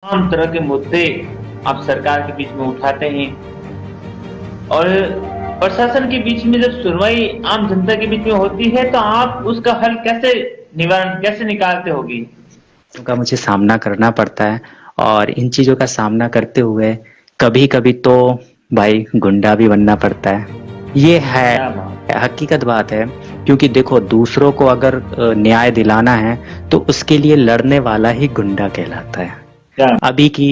तमाम तरह के मुद्दे आप सरकार के बीच में उठाते हैं और प्रशासन के बीच में जब सुनवाई आम जनता के बीच में होती है तो आप उसका हल कैसे निवारण कैसे निकालते होगी? का मुझे सामना करना पड़ता है और इन चीज़ों का सामना करते हुए कभी कभी तो भाई गुंडा भी बनना पड़ता है। ये है क्या बात। हकीकत बात है, क्योंकि देखो दूसरों को अगर न्याय दिलाना है तो उसके लिए लड़ने वाला ही गुंडा कहलाता है क्या? अभी की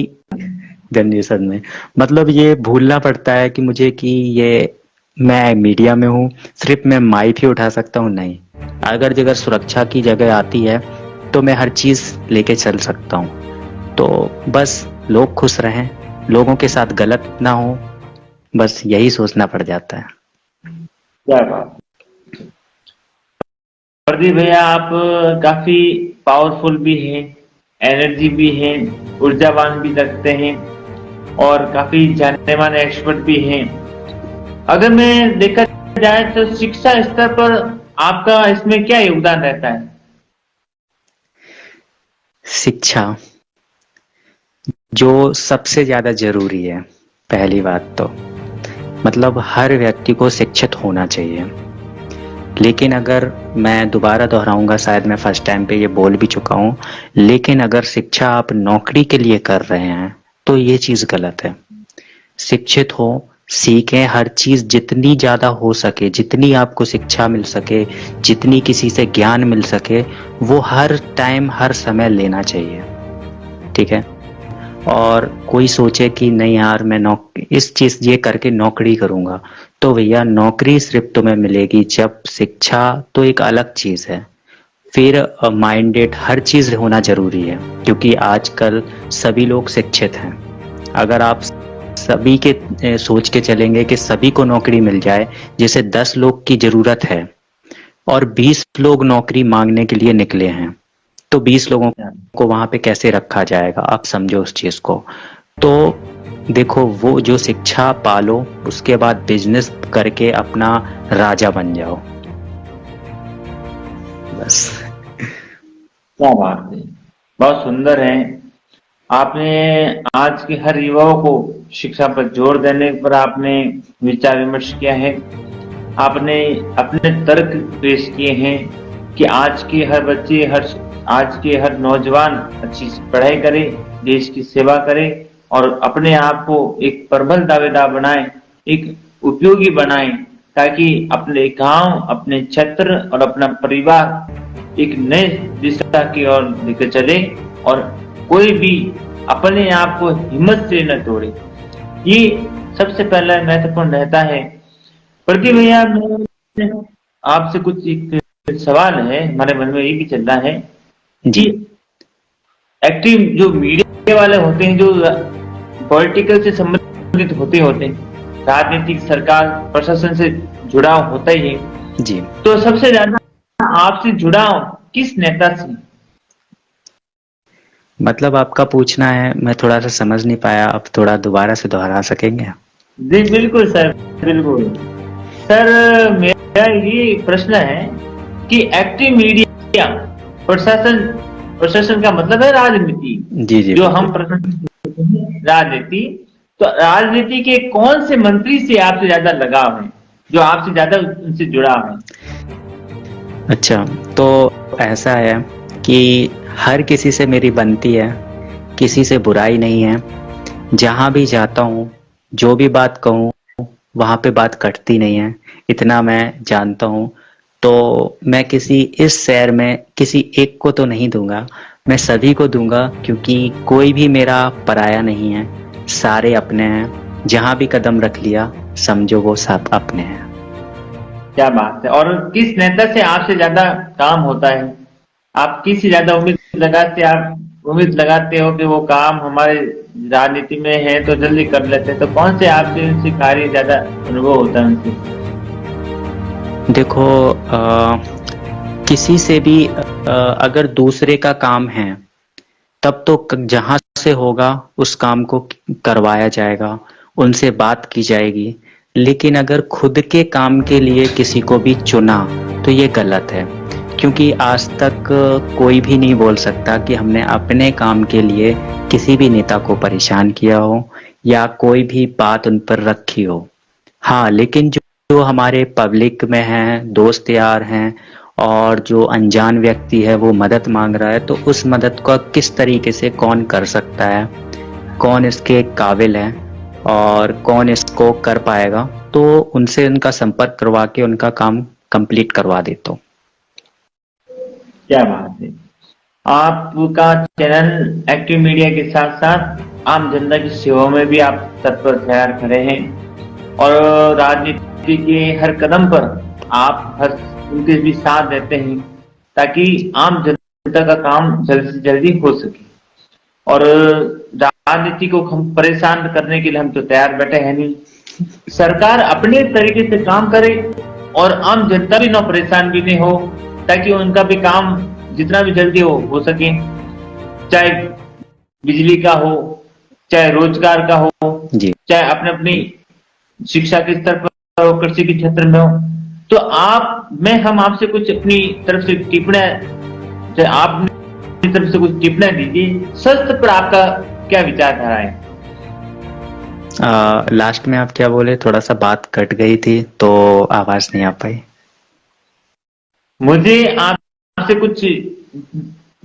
जनरेशन में। मतलब ये भूलना पड़ता है कि मुझे कि ये मैं मीडिया में हूँ, सिर्फ मैं माइक ही उठा सकता हूँ नहीं, अगर सुरक्षा की जगह आती है तो मैं हर चीज लेके चल सकता हूँ। तो बस लोग खुश रहें, लोगों के साथ गलत ना हो, बस यही सोचना पड़ जाता है। क्या बात। प्रदीप भैया, आप काफी पावरफुल भी हैं, एनर्जी भी हैं, ऊर्जावान भी लगते हैं और काफी जाने माने एक्सपर्ट भी हैं। अगर मैं देखा जाए तो शिक्षा स्तर पर आपका इसमें क्या योगदान रहता है? शिक्षा जो सबसे ज्यादा जरूरी है, पहली बात तो मतलब हर व्यक्ति को शिक्षित होना चाहिए। लेकिन अगर मैं दोबारा दोहराऊंगा, शायद मैं फर्स्ट टाइम पे ये बोल भी चुका हूँ, लेकिन अगर शिक्षा आप नौकरी के लिए कर रहे हैं तो ये चीज गलत है। शिक्षित हो, सीखें, हर चीज जितनी ज्यादा हो सके, जितनी आपको शिक्षा मिल सके, जितनी किसी से ज्ञान मिल सके, वो हर टाइम हर समय लेना चाहिए। ठीक है। और कोई सोचे कि नहीं यार मैं इस चीज ये करके नौकरी करूंगा, तो भैया नौकरी सिर्फ तुम्हें मिलेगी जब शिक्षा तो एक अलग चीज है, फिर माइंडेड हर चीज होना जरूरी है, क्योंकि आजकल सभी लोग शिक्षित हैं। अगर आप सभी के सोच के चलेंगे कि सभी को नौकरी मिल जाए, जैसे 10 लोग की जरूरत है और 20 लोग नौकरी मांगने के लिए निकले हैं, तो 20 लोगों को वहां पे कैसे रखा जाएगा? आप समझो उस चीज को। तो देखो, वो जो शिक्षा पालो, उसके बाद बिजनेस करके अपना राजा बन जाओ, बस। क्या बात है, बहुत सुंदर है। आपने आज के हर युवाओं को शिक्षा पर जोर देने पर आपने विचार विमर्श किया है। आपने अपने तर्क पेश किए हैं कि आज के हर बच्चे आज के हर नौजवान अच्छी पढ़ाई करे, देश की सेवा करे और अपने आप को एक प्रबल दावेदार बनाए, एक उपयोगी बनाए, ताकि अपने गांव, अपने क्षेत्र और अपना परिवार एक नए दिशा की ओर लेकर चले और कोई भी अपने आप को हिम्मत से न तोड़े। ये सबसे पहला महत्वपूर्ण रहता है। प्रदीप भैया, आपसे कुछ एक सवाल है, हमारे मन में ये भी चल रहा है जी। कि एक्टिव जो मीडिया वाले होते हैं, जो पॉलिटिकल से संबंधित होते हैं, राजनीतिक सरकार प्रशासन से जुड़ाव होता ही है जी। तो सबसे ज्यादा आपसे जुड़ाव किस नेता से? मतलब आपका पूछना है, मैं थोड़ा सा समझ नहीं पाया, अब थोड़ा दोबारा से दोहरा सकेंगे? जी बिल्कुल सर, बिल्कुल सर। मेरा ये प्रश्न है कि एक्टिव मीडिया प्रशासन, प्रशासन का मतलब है राजनीति। जी जी। जो हम राजनीति, तो राजनीति के कौन से मंत्री से आपसे ज्यादा लगाव है, जो आपसे ज्यादा उनसे जुड़ाव है? अच्छा, तो ऐसा है कि हर किसी से मेरी बनती है, किसी से बुराई नहीं है। जहाँ भी जाता हूँ, जो भी बात कहूँ, वहाँ पे बात कटती नहीं है, इतना मैं जानता हूँ। तो मैं किसी इस शहर में किसी एक को तो नहीं दूंगा, मैं सभी को दूंगा, क्योंकि कोई भी मेरा पराया नहीं है, सारे अपने हैं। जहाँ भी कदम रख लिया समझो वो सब अपने हैं। क्या बात है। और किस नेता से आपसे ज्यादा काम होता है? आप किस से ज्यादा उम्मीद लगाते हो कि वो काम हमारे राजनीति में है तो जल्दी कर लेते हैं, तो कौन से आपसे उनसे कार्य ज्यादा अनुभव होता है उनसे? देखो, किसी से भी अगर दूसरे का काम है तब तो जहां से होगा उस काम को करवाया जाएगा, उनसे बात की जाएगी। लेकिन अगर खुद के काम के लिए किसी को भी चुना तो ये गलत है, क्योंकि आज तक कोई भी नहीं बोल सकता कि हमने अपने काम के लिए किसी भी नेता को परेशान किया हो या कोई भी बात उन पर रखी हो। हाँ, लेकिन जो हमारे पब्लिक में हैं, दोस्त यार हैं और जो अनजान व्यक्ति है वो मदद मांग रहा है, तो उस मदद को किस तरीके से कौन कर सकता है, कौन इसके काबिल है और कौन इसको कर पाएगा, तो उनसे उनका संपर्क करवा के उनका काम कंप्लीट करवा देता हूँ। क्या बात है। आपका चैनल एक्टिव मीडिया के साथ साथ आम जनता की सेवा में भी आप तत्पर तैयार खड़े हैं और राजनीति के हर कदम पर आप हर उनके भी साथ देते हैं ताकि आम जनता का काम जल्द से जल्दी हो सके। और राजनीति को हम परेशान करने के लिए हम तो तैयार बैठे हैं नहीं। सरकार अपने तरीके से काम करे और आम जनता भी ना परेशान भी नहीं हो, ताकि उनका भी काम जितना भी जल्दी हो सके, चाहे बिजली का हो, चाहे रोजगार का हो, चाहे अपने अपनी शिक्षा के स्तर पर हो, कृषि के क्षेत्र में हो। तो हम आपसे कुछ अपनी तरफ से टिप्पणियां, आप अपनी तरफ से कुछ टिप्पणियां दीजिए। स्वास्थ्य पर आपका क्या विचारधारा है? लास्ट में आप क्या बोले? थोड़ा सा बात कट गई थी तो आवाज नहीं आ पाई। मुझे आपसे कुछ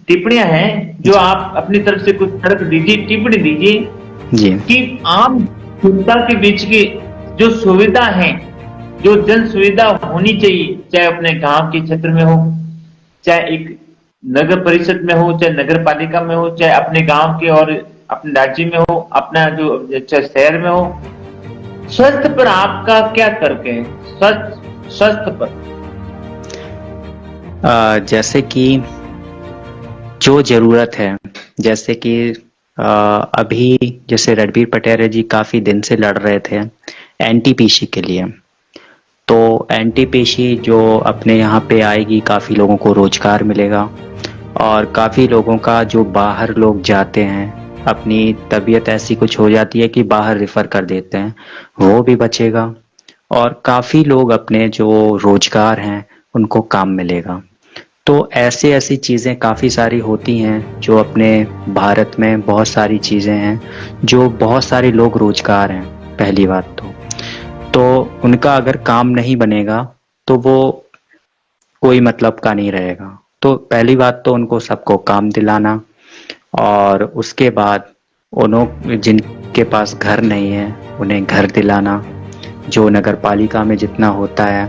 टिप्पणियां हैं जो आप अपनी तरफ से कुछ तर्क दीजिए, टिप्पणी दीजिए जी कि आम जनता के बीच की जो सुविधा है, जो जन सुविधा होनी चाहिए, चाहे अपने गांव के क्षेत्र में हो, चाहे एक नगर परिषद में हो, चाहे नगर पालिका में हो, चाहे अपने गांव के और अपने राज्य में हो, अपना जो शहर में हो, स्वास्थ्य पर आपका क्या तर्क है? स्वास्थ्य पर जैसे कि जो जरूरत है, जैसे कि अभी जैसे रणबीर पटेल जी काफी दिन से लड़ रहे थे एनटीपीसी के लिए, तो एनटीपीसी जो अपने यहाँ पे आएगी, काफी लोगों को रोजगार मिलेगा और काफी लोगों का जो बाहर लोग जाते हैं, अपनी तबीयत ऐसी कुछ हो जाती है कि बाहर रेफर कर देते हैं, वो भी बचेगा और काफी लोग अपने जो रोजगार हैं उनको काम मिलेगा। तो ऐसी चीज़ें काफ़ी सारी होती हैं जो अपने भारत में बहुत सारी चीज़ें हैं जो बहुत सारे लोग रोजगार हैं। पहली बात तो उनका अगर काम नहीं बनेगा तो वो कोई मतलब का नहीं रहेगा। तो पहली बात तो उनको सबको काम दिलाना और उसके बाद उन्हों जिनके पास घर नहीं है उन्हें घर दिलाना, जो नगर पालिका में जितना होता है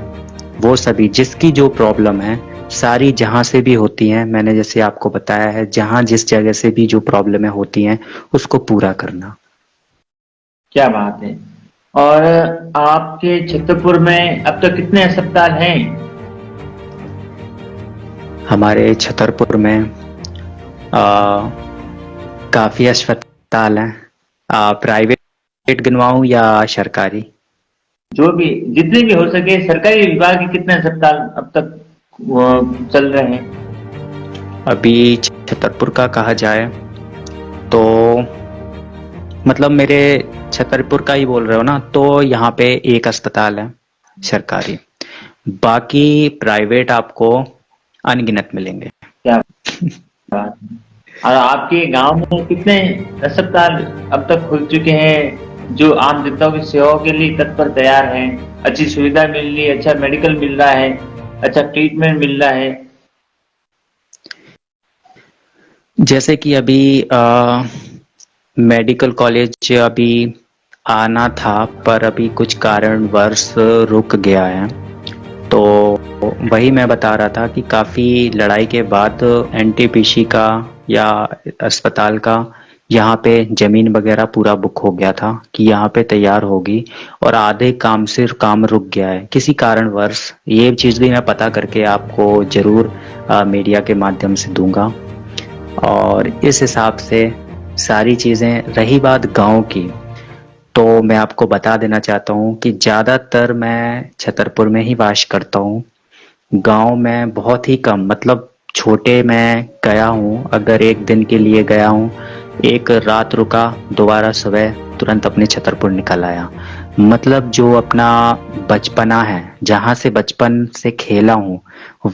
वो सभी, जिसकी जो प्रॉब्लम है सारी जहां से भी होती हैं, मैंने जैसे आपको बताया है, जहां जिस जगह से भी जो प्रॉब्लमें होती हैं उसको पूरा करना। क्या बात है। और आपके छतरपुर में अब तक कितने अस्पताल हैं? हमारे छतरपुर में काफी अस्पताल हैं। प्राइवेट गिनवाऊं या सरकारी? जो भी, जितने भी हो सके। सरकारी विभाग के कितने अस्पताल अब तक चल रहे हैं? अभी छतरपुर का कहा जाए तो मतलब मेरे छतरपुर का ही बोल रहे हो ना, तो यहाँ पे एक अस्पताल है सरकारी, बाकी प्राइवेट आपको अनगिनत मिलेंगे। क्या बात है। और आपके गांव में कितने अस्पताल अब तक खुल चुके हैं जो आम जनता की सेवाओं के लिए तत्पर तैयार हैं? अच्छी सुविधा मिल रही है, अच्छा मेडिकल मिल रहा है, अच्छा ट्रीटमेंट मिल रहा है? जैसे कि अभी मेडिकल कॉलेज अभी आना था पर अभी कुछ कारणवश रुक गया है, तो वही मैं बता रहा था कि काफ़ी लड़ाई के बाद एनटीपीसी का या अस्पताल का यहाँ पे ज़मीन वगैरह पूरा बुक हो गया था कि यहाँ पे तैयार होगी और आधे काम से काम रुक गया है किसी कारणवश। ये चीज़ भी मैं पता करके आपको ज़रूर मीडिया के माध्यम से दूंगा। और इस हिसाब से सारी चीज़ें। रही बात गांव की, तो मैं आपको बता देना चाहता हूँ कि ज़्यादातर मैं छतरपुर में ही वास करता हूँ। गांव में बहुत ही कम, मतलब छोटे मैं गया हूँ, अगर एक दिन के लिए गया हूँ, एक रात रुका, दोबारा सुबह तुरंत अपने छतरपुर निकल आया। मतलब जो अपना बचपना है, जहाँ से बचपन से खेला हूँ,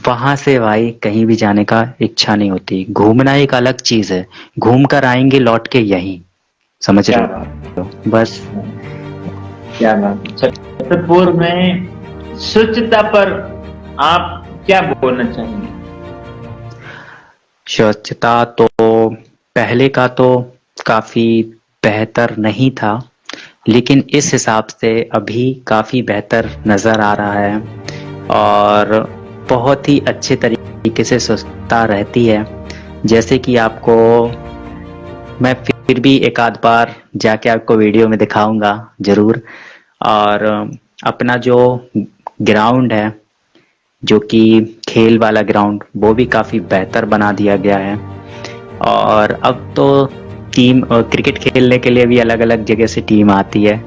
वहां से भाई कहीं भी जाने का इच्छा नहीं होती। घूमना एक अलग चीज है, घूम कर आएंगे लौट के यहीं, समझ क्या रहे बात हो? बस। है, क्या बात है। छतरपुर में स्वच्छता पर आप क्या बोलना चाहेंगे? स्वच्छता तो पहले का तो काफी बेहतर नहीं था, लेकिन इस हिसाब से अभी काफी बेहतर नजर आ रहा है। और बहुत ही अच्छे तरीके से स्वच्छता रहती है। जैसे कि आपको मैं फिर भी एक आध बार जाके आपको वीडियो में दिखाऊंगा जरूर। और अपना जो ग्राउंड है, जो कि खेल वाला ग्राउंड, वो भी काफी बेहतर बना दिया गया है। और अब तो टीम क्रिकेट खेलने के लिए भी अलग अलग जगह से टीम आती है,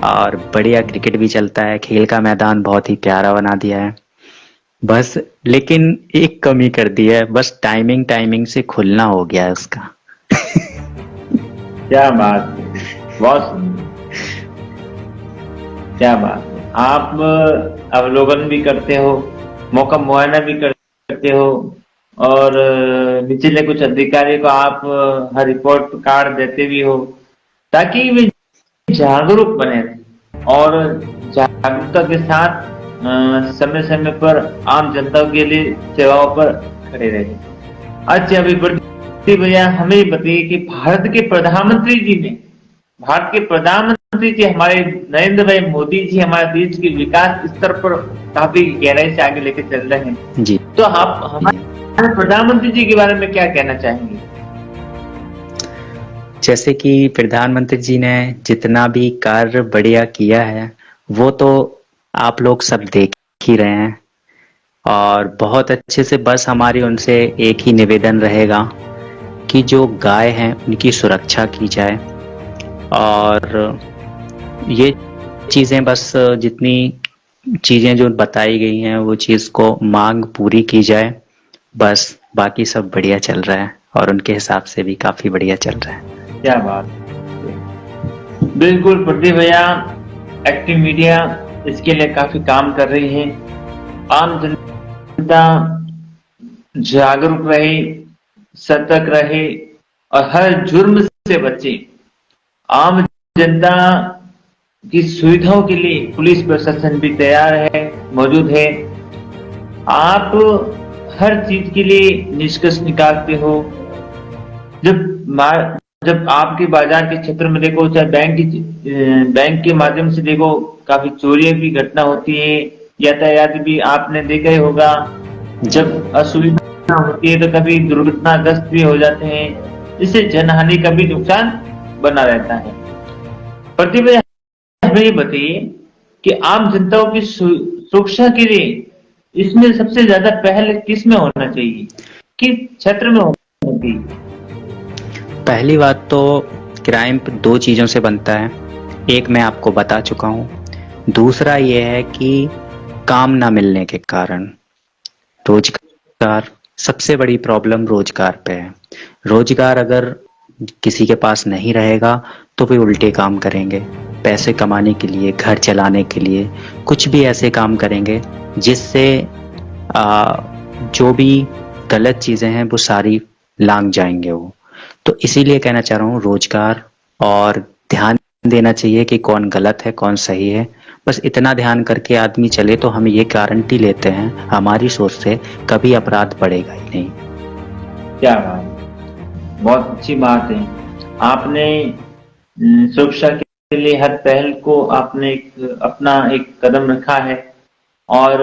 और बढ़िया क्रिकेट भी चलता है। खेल का मैदान बहुत ही प्यारा बना दिया है। बस लेकिन एक कमी कर दी है, बस टाइमिंग टाइमिंग से खुलना हो गया है उसका। क्या बात है, बहुत सुंदर, क्या बात है। आप अवलोकन भी करते हो, मौका मुआयना भी करते हो, और निचले कुछ अधिकारी को आप हर रिपोर्ट कार्ड देते भी हो, ताकि वे जागरूक बने रहें और जागरूकता के साथ समय समय पर आम जनता के लिए सेवाओं पर खड़े रहे। अच्छा, अभी बढ़ती भैया हमें बताइए कि भारत के प्रधानमंत्री जी हमारे नरेंद्र भाई मोदी जी हमारे देश के विकास स्तर पर काफी गहराई से आगे लेके चल रहे हैं। जी। तो आप हमारे प्रधानमंत्री जी के बारे में क्या कहना चाहेंगे? जैसे कि प्रधानमंत्री जी ने जितना भी कार्य बढ़िया किया है, वो तो आप लोग सब देख ही रहे हैं। और बहुत अच्छे से, बस हमारी उनसे एक ही निवेदन रहेगा कि जो गाय हैं उनकी सुरक्षा की जाए। और ये चीज़ें बस, जितनी चीज़ें जो बताई गई हैं वो चीज़ को मांग पूरी की जाए। बस बाकी सब बढ़िया चल रहा है, और उनके हिसाब से भी काफ़ी बढ़िया चल रहा है। क्या बात है। बिल्कुल प्रदीप भैया, एक्टिव मीडिया इसके लिए काफी काम कर रही है। आम जनता जागरूक रहे, सतर्क रहे और हर जुर्म से बचे। आम जनता की सुविधाओं के लिए पुलिस प्रशासन भी तैयार है, मौजूद है। आप हर चीज के लिए निष्कर्ष निकालते हो। जब आपके बाजार के क्षेत्र में देखो, चाहे बैंक के माध्यम से देखो, काफी चोरियों की घटना होती है। यातायात भी आपने देखा ही होगा, जब असुविधा होती है तो कभी दुर्घटनाग्रस्त भी हो जाते हैं। इससे जनहानि का भी नुकसान बना रहता है। प्रतिभा, हमें ये बताइए कि आम जनताओं की सुरक्षा के लिए इसमें सबसे ज्यादा पहल किस में होना चाहिए, किस क्षेत्र में होना चाहिए? पहली बात तो, क्राइम दो चीज़ों से बनता है। एक मैं आपको बता चुका हूँ, दूसरा ये है कि काम ना मिलने के कारण रोजगार। सबसे बड़ी प्रॉब्लम रोजगार पे है। रोजगार अगर किसी के पास नहीं रहेगा तो वे उल्टे काम करेंगे, पैसे कमाने के लिए, घर चलाने के लिए, कुछ भी ऐसे काम करेंगे जिससे जो भी गलत चीज़ें हैं वो सारी लांग जाएंगे वो। तो इसीलिए कहना चाह रहा हूँ, रोजगार और ध्यान देना चाहिए कि कौन गलत है कौन सही है। बस इतना ध्यान करके आदमी चले तो हम ये गारंटी लेते हैं हमारी सोच से कभी अपराध बढ़ेगा ही नहीं। क्या बात, बहुत अच्छी बात है। आपने सुरक्षा के लिए हर पहल को आपने अपना एक कदम रखा है, और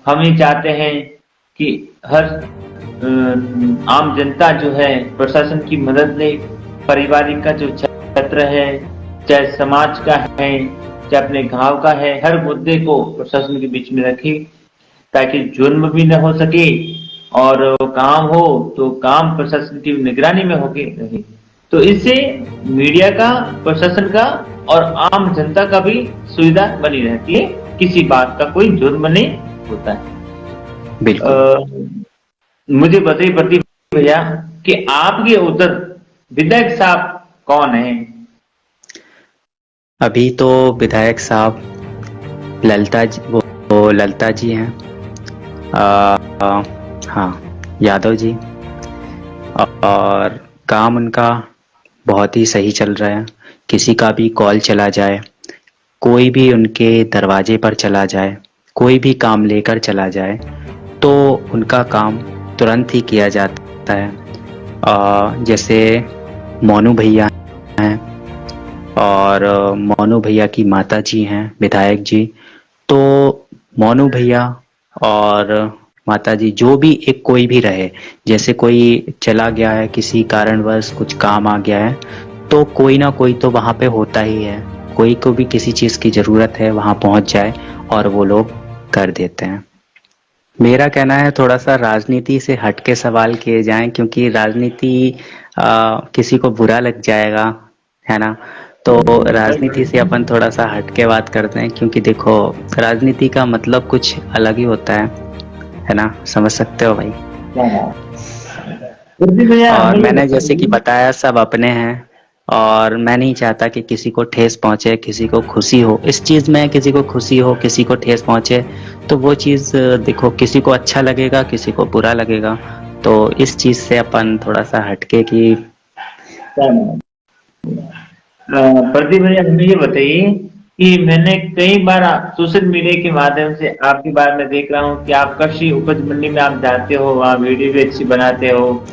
हम ही चाहते हैं कि हर आम जनता जो है प्रशासन की मदद ले। पारिवारिक का जो क्षेत्र है, चाहे समाज का है, चाहे अपने गांव का है, हर मुद्दे को प्रशासन के बीच में रखे, ताकि जुर्म भी न हो सके, और काम हो तो काम प्रशासन की निगरानी में होके रहे। तो इससे मीडिया का, प्रशासन का और आम जनता का भी सुविधा बनी रहती है, किसी बात का कोई जुर्म नहीं होता है। बिल्कुल। मुझे बताइए प्रदीप भैया कि आपके उधर विधायक साहब कौन है? अभी तो विधायक साहब ललिता जी, वो ललिता जी हैं, हाँ, यादव जी। और काम उनका बहुत ही सही चल रहा है। किसी का भी कॉल चला जाए, कोई भी उनके दरवाजे पर चला जाए, कोई भी काम लेकर चला जाए, तो उनका काम तुरंत ही किया जाता है। जैसे मोनू भैया हैं, और मोनू भैया की माता जी हैं विधायक जी। तो मोनू भैया और माता जी, जो भी एक कोई भी रहे, जैसे कोई चला गया है किसी कारणवश, कुछ काम आ गया है, तो कोई ना कोई तो वहाँ पे होता ही है। कोई को भी किसी चीज़ की ज़रूरत है, वहाँ पहुँच जाए और वो लोग कर देते हैं। मेरा कहना है थोड़ा सा राजनीति से हट के सवाल किए जाएं, क्योंकि राजनीति किसी को बुरा लग जाएगा, है ना। तो राजनीति से अपन थोड़ा सा हट के बात करते हैं, क्योंकि देखो राजनीति का मतलब कुछ अलग ही होता है ना, समझ सकते हो भाई। प्रदीप भैया, और हमें ये मैंने जैसे कि बताइए। बताया, सब अपने हैं, और मैं नहीं चाहता कि किसी को ठेस पहुंचे, किसी को खुशी हो इस चीज़ में, किसी को खुशी हो, किसी को ठेस पहुंचे, तो वो चीज़ देखो, किसी को अच्छा लगेगा, किसी को बुरा लगेगा। तो इस चीज़ से अपन थोड़ा सा हटके कि प्रदीप भैया, हमें ये बताइए कि मैंने कई बार सोशल मीडिया के माध्यम से आपके बारे में देख रहा हूँ कि आप कृषि उपज मंडी में आप जाते हो, वहाँ वीडियो भी अच्छी बनाते हो।